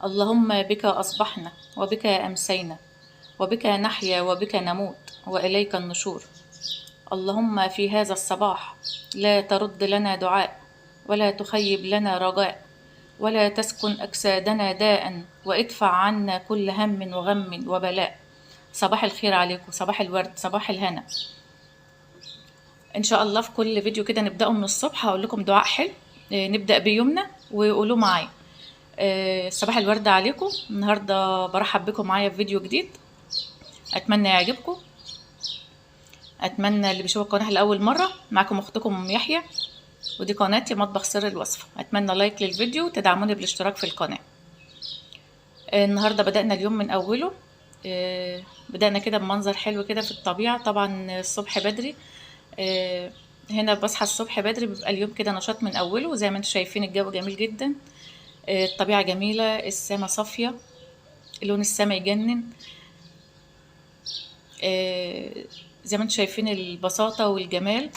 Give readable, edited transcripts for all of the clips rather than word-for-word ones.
اللهم بك أصبحنا وبك أمسينا وبك نحيا وبك نموت وإليك النشور. اللهم في هذا الصباح لا ترد لنا دعاء ولا تخيب لنا رجاء ولا تسكن أجسادنا داء وادفع عنا كل هم وغم وبلاء. صباح الخير عليكم، صباح الورد، صباح الهنا. إن شاء الله في كل فيديو كده نبدأه من الصبح هقول لكم دعاء حلو نبدأ بيومنا وقولوا معايا. صباح الورد عليكم. النهاردة برحب بكم معايا في فيديو جديد، أتمنى يعجبكم. أتمنى اللي بيشوف القناة لأول مرة، معكم أختكم أم يحيى ودي قناتي مطبخ سر الوصفة. أتمنى لايك للفيديو وتدعموني بالاشتراك في القناة. النهاردة بدأنا اليوم من أوله. بدأنا كده بمنظر حلو كده في الطبيعة، طبعا الصبح بدري. هنا بصحى الصبح بدري بيبقى اليوم كده نشاط من أوله، زي ما انتم شايفين الجو جميل جدا. الطبيعة جميلة، السماء صافية، لون السماء يجنن. زي ما انتم شايفين البساطة والجمال.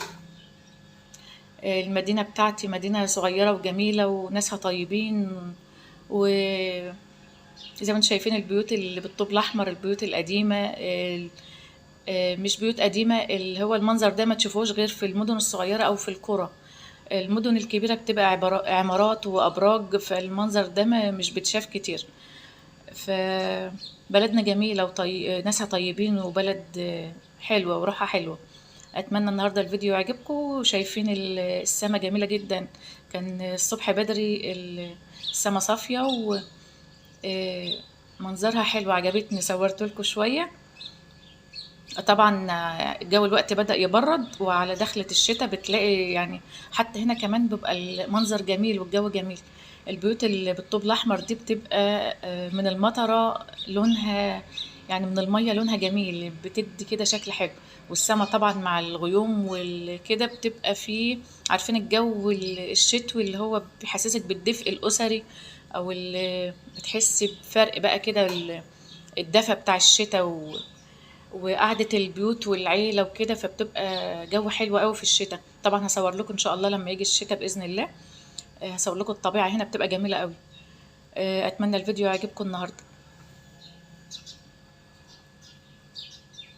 المدينة بتاعتي مدينة صغيرة وجميلة وناسها طيبين، وزي ما انتم شايفين البيوت اللي بالطوب الأحمر، البيوت القديمة. مش بيوت قديمة، اللي هو المنظر ده ما تشوفوش غير في المدن الصغيرة أو في القرى. المدن الكبيرة بتبقى عمارات وأبراج، فالمنظر ده مش بتشاف كتير. فبلدنا جميلة ناسها طيبين، وبلد حلوة وروحها حلوة. أتمنى النهاردة الفيديو يعجبكم. شايفين السما جميلة جدا، كان الصبح بدري السما صافية ومنظرها حلو، عجبتني صورتلكوا شوية. طبعا الجو الوقت بدأ يبرد وعلى دخلة الشتاء بتلاقي يعني حتى هنا كمان بيبقى المنظر جميل والجو جميل. البيوت اللي بالطوب الأحمر دي بتبقى من المطرة لونها، يعني من المية لونها جميل، بتدي كده شكل حلو. والسما طبعا مع الغيوم والكده بتبقى فيه، عارفين الجو الشتوي اللي هو بيحسسك بالدفء الأسري، أو اللي بتحس بفرق بقى كده الدفى بتاع الشتاء وقعدة البيوت والعيلة وكده، فبتبقى جو حلو قوي في الشتاء. طبعا هصور لكم ان شاء الله لما يجي الشتاء بإذن الله. هصور لكم الطبيعة هنا بتبقى جميلة قوي. اتمنى الفيديو يعجبكم النهاردة،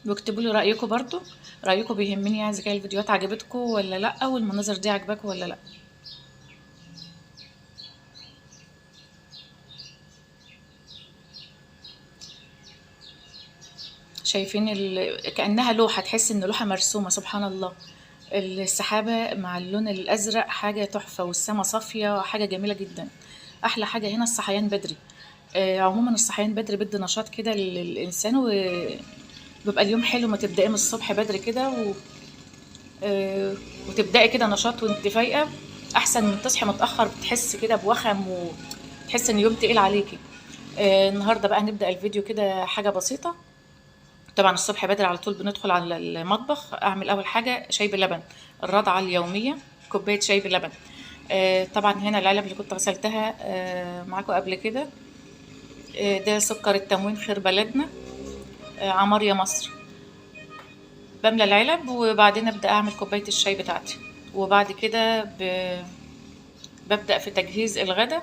واكتبوا لي رأيكم برضو. رأيكم بيهمني، يعني اذا كان الفيديوهات عجبتكم ولا لا، والمناظر دي عجباكم ولا لا. شايفين كأنها لوحة، تحس ان لوحة مرسومة، سبحان الله. السحابة مع اللون الأزرق حاجة تحفة، والسما صافية حاجة جميلة جدا. أحلى حاجة هنا الصحيان بدري. عموما الصحيان بدري بدي نشاط كده للإنسان، وبيبقى اليوم حلو ما تبدأي من الصبح بدري كده وتبدأي كده نشاط وانت فايقة، أحسن من تصحي متأخر بتحس كده بوخم وتحس إن يوم تقيل عليكي. النهاردة بقى هنبدأ الفيديو كده حاجة بسيطة. طبعا الصبح بدري على طول بندخل على المطبخ، اعمل اول حاجه شاي بلبن، الرضعه اليوميه، كوبايه شاي بلبن. طبعا هنا العلب اللي كنت غسلتها معاكم قبل كده. ده سكر التموين خير بلدنا، عمار يا مصر. بملى العلب وبعدين ابدا اعمل كوبايه الشاي بتاعتي، وبعد كده ببدا في تجهيز الغدا.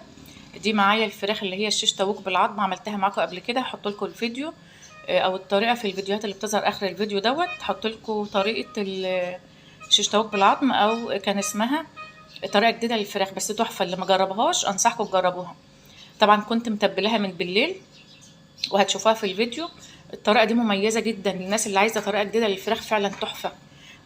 دي معايا الفراخ اللي هي الشيش طاووق بالعظم، عملتها معاكم قبل كده، هحط لكم الفيديو او الطريقه في الفيديوهات اللي بتظهر اخر الفيديو دوت. هحط لكم طريقه الشيش طاووق بالعظم، او كان اسمها طريقه جديده للفراخ بس تحفه، اللي ما جربهاش انصحكم تجربوها. طبعا كنت متبلاها من بالليل وهتشوفوها في الفيديو. الطريقه دي مميزه جدا للناس اللي عايزه طريقه جديده للفراخ، فعلا تحفه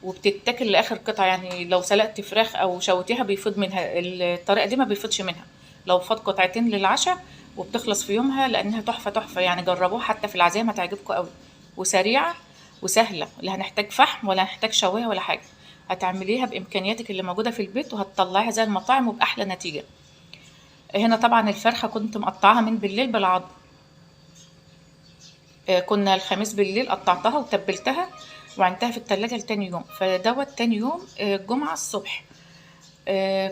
وبتتاكل لاخر قطعه. يعني لو سلقت فراخ او شويتيها بيفض منها، الطريقه دي ما بيفضش منها لو فاض قطعتين للعشاء، وبتخلص في يومها لانها تحفه تحفه. يعني جربوها حتى في العزايم هتعجبكم قوي، وسريعه وسهله، لا هنحتاج فحم ولا هنحتاج شوايه ولا حاجه. هتعمليها بامكانياتك اللي موجوده في البيت وهتطلعيها زي المطاعم وباحلى نتيجه. هنا طبعا الفرخه كنت مقطعاها من بالليل بالعظم. كنا الخميس بالليل قطعتها وتبلتها وعنتها في التلاجة لتاني يوم، فدوت تاني يوم الجمعة الصبح.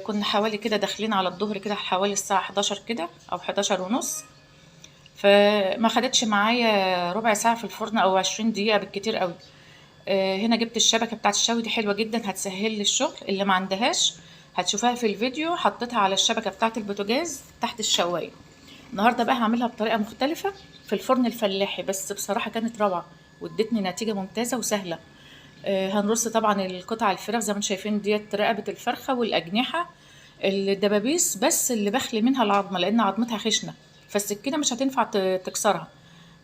كنا حوالي كده داخلين على الظهر كده، حوالي الساعة 11 كده أو 11 ونص. فما خدتش معايا ربع ساعة في الفرن أو 20 دقيقة بالكتير قوي. هنا جبت الشبكة بتاعت الشوي، دي حلوة جدا هتسهل لي الشغل. اللي ما عندهاش هتشوفها في الفيديو، حطيتها على الشبكة بتاعت البوتاجاز تحت الشواية. النهارده بقى هعملها بطريقه مختلفه في الفرن الفلاحي، بس بصراحه كانت روعه وادتني نتيجه ممتازه وسهله. هنرص طبعا القطع الفراخ زي ما انتم شايفين، ديت رقبه الفرخه والاجنحه الدبابيس، بس اللي بخلي منها العظمه لان عظمتها خشنه، فالسكينه مش هتنفع تكسرها،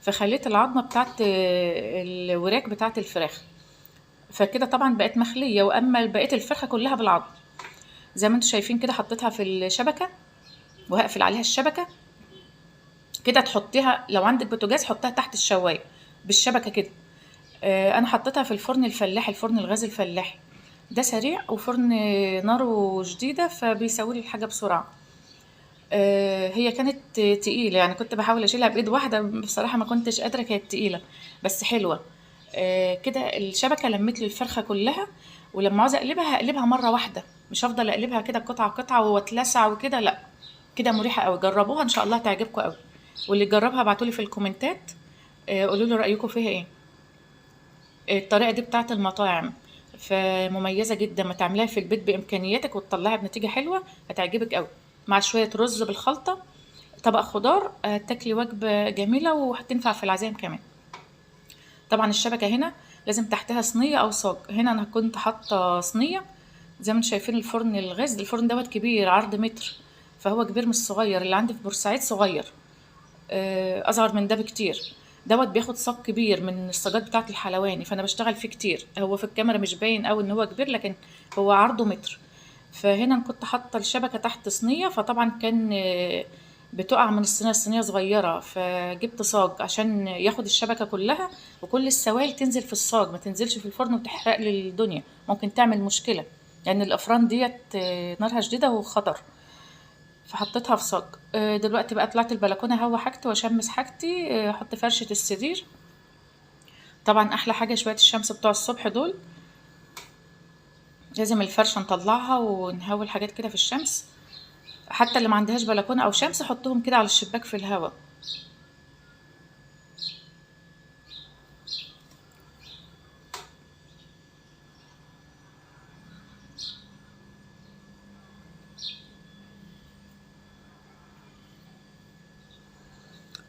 فخليت العظمه بتاعت الوراك بتاعت الفراخ، فكده طبعا بقت مخليه، واما بقيه الفرخه كلها بالعظم زي ما انتم شايفين كده. حطيتها في الشبكه وهقفل عليها الشبكه كده. تحطيها لو عندك بوتاجاز حطها تحت الشوايه بالشبكه كده. انا حطيتها في الفرن الفلاحي، الفرن الغاز الفلاحي ده سريع وفرن ناره شديده فبيسوي لي الحاجه بسرعه. هي كانت تقيله يعني، كنت بحاول اشيلها بايد واحده بصراحه ما كنتش قادره، كانت تقيله بس حلوه. كده الشبكه لمت لي الفرخه كلها، ولما عاوزه اقلبها هقلبها مره واحده، مش هفضل اقلبها كده قطعه قطعه واتلسع وكده، لا كده مريحه قوي. جربوها ان شاء الله تعجبكم قوي، واللي جربها ابعتولي في الكومنتات قولوا لي رايكم فيها ايه. الطريقه دي بتاعت المطاعم فمميزه جدا، ما تعمليها في البيت بامكانياتك وتطلعي بنتيجه حلوه هتعجبك قوي، مع شويه رز بالخلطه طبق خضار تاكلي وجبه جميله وهتنفع في العزايم كمان. طبعا الشبكه هنا لازم تحتها صينيه او صاج، هنا انا كنت حاطه صينيه زي ما انتم شايفين. الفرن الغاز الفرن دوت كبير عرض متر، فهو كبير مش صغير، اللي عندي في بورسعيد صغير اصغر من ده بكتير. دوت بياخد صاج كبير من الصاجات بتاعه الحلواني، فانا بشتغل فيه كتير. هو في الكاميرا مش باين قوي ان هو كبير، لكن هو عرضه متر. فهنا أنا كنت حاطه الشبكه تحت صينيه، فطبعا كان بتقع من الصينيه، الصينيه صغيره، فجبت صاج عشان ياخد الشبكه كلها وكل السوائل تنزل في الصاج، ما تنزلش في الفرن وتحرق لي الدنيا، ممكن تعمل مشكله لان يعني الافران ديت نارها شديده وخطر. فحطيتها في صاج. دلوقتي بقى طلعت البلكونه هوا حاجتي واشمس حاجتي، احط فرشه السرير. طبعا احلى حاجه شويه الشمس بتوع الصبح دول، لازم الفرشه نطلعها ونهوي الحاجات كده في الشمس. حتى اللي ما عندهاش بلكونه او شمس حطهم كده على الشباك في الهوا.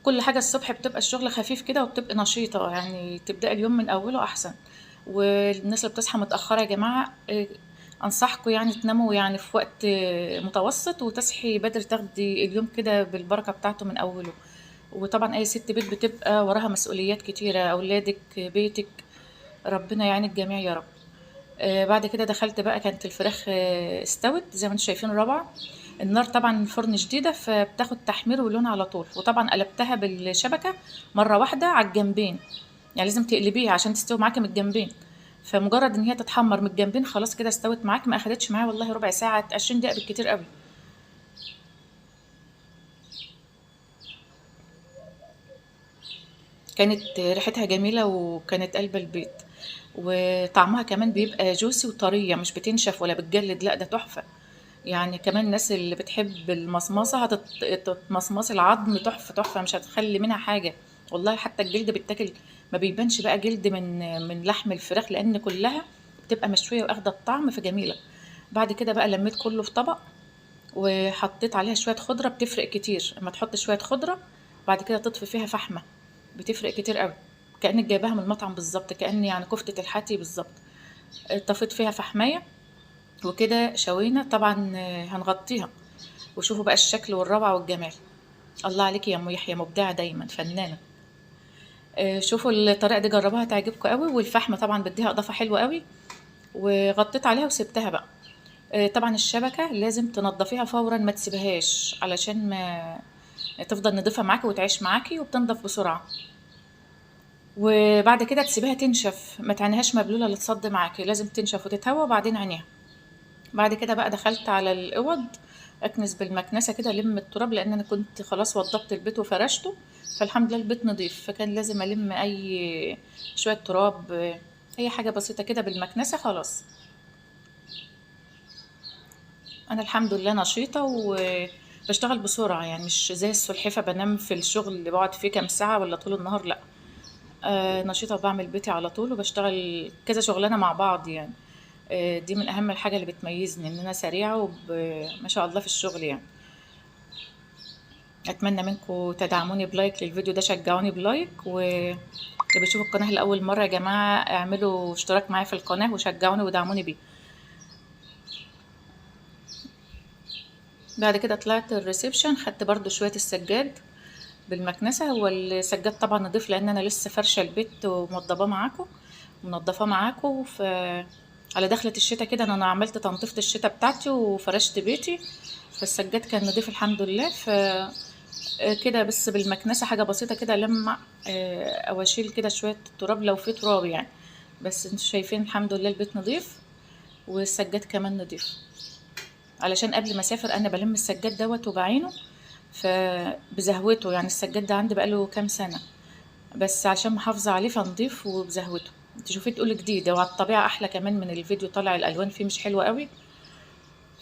كل حاجة الصبح بتبقى الشغل خفيف كده وبتبقى نشيطة، يعني تبدأ اليوم من أوله أحسن. والناس اللي بتصحى متأخرة يا جماعة أنصحكم يعني تناموا يعني في وقت متوسط، وتصحي بدري تاخدي اليوم كده بالبركة بتاعته من أوله. وطبعا أي ست بيت بتبقى وراها مسؤوليات كتيرة، أولادك بيتك، ربنا يعين الجميع يا رب. بعد كده دخلت بقى، كانت الفراخ استوت زي ما انتم شايفين رابعة. النار طبعا الفرن شديدة فبتاخد تحمير ولون على طول، وطبعا قلبتها بالشبكة مرة واحدة على الجنبين، يعني لازم تقلبيها عشان تستوي معاكي من الجنبين. فمجرد ان هي تتحمر من الجنبين خلاص كده استوت معاكي، ما اخدتش معايا والله ربع ساعة 20 دقيقة بالكتير قوي. كانت ريحتها جميلة وكانت قلب البيت، وطعمها كمان بيبقى جوسي وطرية، مش بتنشف ولا بتجلد، لا ده تحفة. يعني كمان الناس اللي بتحب المصمصة هتتمصمص العظم تحفة تحفة، مش هتخلي منها حاجة والله. حتى الجلد بيتاكل، ما بيبانش بقى جلد من لحم الفراخ لأن كلها بتبقى مشوية واخدة الطعم، فجميلة. بعد كده بقى لميت كله في طبق وحطيت عليها شوية خضرة، بتفرق كتير اما تحط شوية خضرة. بعد كده تطفي فيها فحمة، بتفرق كتير قوي، كأنك جايباها من المطعم بالظبط، كأن يعني كفتة الحاتي بالظبط. طفيت فيها فحماية وكده شوينا طبعا. هنغطيها وشوفوا بقى الشكل والروعة والجمال. الله عليكي يا ام يحيى، مبدعة دايما فنانة. شوفوا الطريقة دي جربوها تعجبكم قوي، والفحم طبعا بديها اضافة حلوة قوي. وغطيت عليها وسبتها بقى. طبعا الشبكة لازم تنضفيها فورا، ما تسيبهاش علشان ما تفضل نضيفة معاكي وتعيش معاكي وبتنضف بسرعة. وبعد كده تسيبيها تنشف، ما تعينيهاش مبلولة اللي تصد معاكي، لازم تنشف وتتهوى وبعدين عينيها. بعد كده بقى دخلت على الاوض اكنس بالمكنسه كده الم التراب، لان انا كنت خلاص وضبت البيت وفرشته، فالحمد لله البيت نضيف، فكان لازم الم اي شويه تراب اي حاجه بسيطه كده بالمكنسه خلاص. انا الحمد لله نشيطه وبشتغل بسرعه، يعني مش زي السلحفه بنام في الشغل اللي بقعد فيه كام ساعه ولا طول النهار، لا. نشيطه وبعمل بيتي على طول وبشتغل كذا شغلانه مع بعض يعني. دي من اهم الحاجه اللي بتميزني ان انا سريعه ما شاء الله في الشغل يعني. اتمنى منكم تدعموني بلايك للفيديو ده، شجعوني بلايك، واللي بيشوفوا القناه لاول مره يا جماعه اعملوا اشتراك معايا في القناه وشجعوني ودعموني بيه. بعد كده طلعت الريسبشن، خدت برضو شويه السجاد بالمكنسه. هو السجاد طبعا نضيف لان انا لسه فرشه البيت ومنضفاه معاكم. على دخلة الشتاء كده انا عملت تنظيفة الشتاء بتاعتي وفرشت بيتي، فالسجاد كان نضيف الحمد لله. كده بس بالمكنسة حاجة بسيطة كده لمع او اشيل كده شوية تراب لو في تراب يعني. بس انتوا شايفين الحمد لله البيت نضيف والسجاد كمان نضيف. علشان قبل ما اسافر انا بلم السجاد دوت وبعينه فبزهوته، يعني السجاد ده عندي بقاله كام سنة، بس عشان محافظة عليه فنضيف وبزهوته. تشوفيه تقولي جديد، وعلى الطبيعة احلى كمان من الفيديو، طالع الالوان فيه مش حلوة قوي،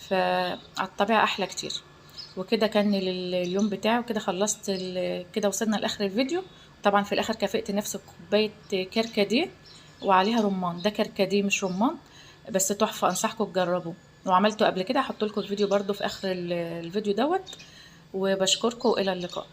فعلى الطبيعة احلى كتير. وكده كان اليوم بتاعي، وكده خلصت كده وصلنا لاخر الفيديو. طبعا في الاخر كافئت نفسي بكوباية كركديه وعليها رمان، ده كركديه مش رمان، بس تحفة، انصحكم تجربوه. وعملته قبل كده، هحط لكم الفيديو برضو في اخر الفيديو دوت. وبشكركم والى اللقاء.